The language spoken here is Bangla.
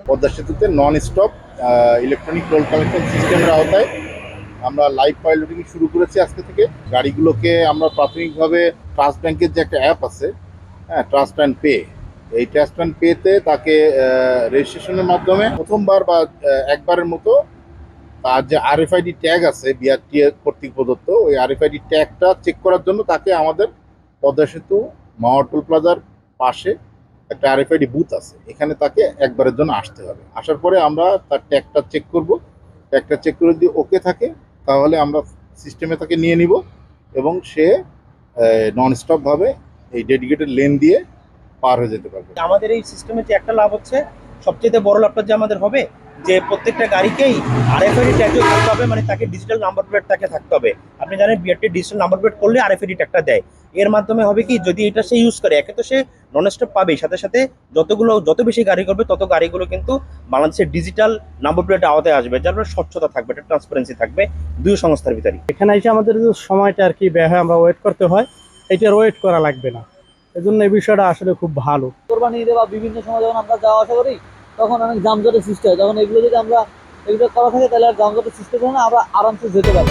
পদ্মা সেতুতে non stop electronic toll collection সিস্টেমের আওতায় আমরা লাইভ পাইলটিং শুরু করেছি আজকে থেকে। গাড়িগুলোকে আমরা প্রাথমিকভাবে ট্রাস্ট ব্যাংকের যে একটা অ্যাপ আছে, হ্যাঁ, ট্রাস্ট অ্যান্ড পে, এই ট্রাস্ট অ্যান্ড পেতে তাকে রেজিস্ট্রেশনের মাধ্যমে প্রথমবার বা একবারের মতো তার যে আরএফআইডি ট্যাগ আছে বিআরটি কর্তৃক প্রদত্ত, ওই আরএফআইডি ট্যাগটা চেক করার জন্য তাকে আমাদের পদ্মা সেতু মাওয়া টোল প্লাজার পাশে একটা আরএফআইডি বুথ আছে, এখানে তাকে একবারের জন্য আসতে হবে। আসার পরে আমরা তার ট্যাগটা চেক করব। ট্যাগটা চেক করে যদি ওকে থাকে তাহলে আমরা সিস্টেমে তাকে নিয়ে নিব এবং সে নন স্টপভাবে এই ডেডিকেটেড লেন দিয়ে পার হয়ে যেতে পারবে। আমাদের এই সিস্টেমের যে একটা লাভ হচ্ছে, সবচেয়ে বড় লাভটা যে আমাদের হবে যে প্রত্যেকটা গাড়িকেই আরএফআইডি ট্যাগও থাকতে হবে, মানে তাকে ডিজিটাল নাম্বার প্লেট তাকে থাকতে হবে। আপনি জানেন বিআরটি ডিজিটাল নাম্বার প্লেট করলে আরএফআইডি ট্যাগটা দেয়। এর মাধ্যমে হবে কি, যদি এটা সে ইউজ করে, একে তো সে নন স্টপ পাবেই, সাথে সাথে যত বেশি গাড়ি করবে তত গাড়িগুলো কিন্তু বাংলাদেশের ডিজিটাল নাম্বার প্লেটের আওতায় আসবে, যার ফলে স্বচ্ছতা থাকবে, একটা ট্রান্সপারেন্সি থাকবে দুই সংস্থার ভিতরে। এখানে এসে আমাদের যে সময়টা আর কি ব্যয় হয়, আমরা ওয়েট করতে হয়, এটার ওয়েট করা লাগবে না। এজন্য এই বিষয়টা আসলে খুব ভালো। কোরবানি ঈদে বা বিভিন্ন সময় যখন আমরা যাওয়া আসা করি তখন অনেক যানজটের সৃষ্টি হয়, তখন এগুলো যদি আমরা এগুলো করা থাকে তাহলে আর যানজটের সৃষ্টি হয় না, আমরা আরামসে যেতে পারি।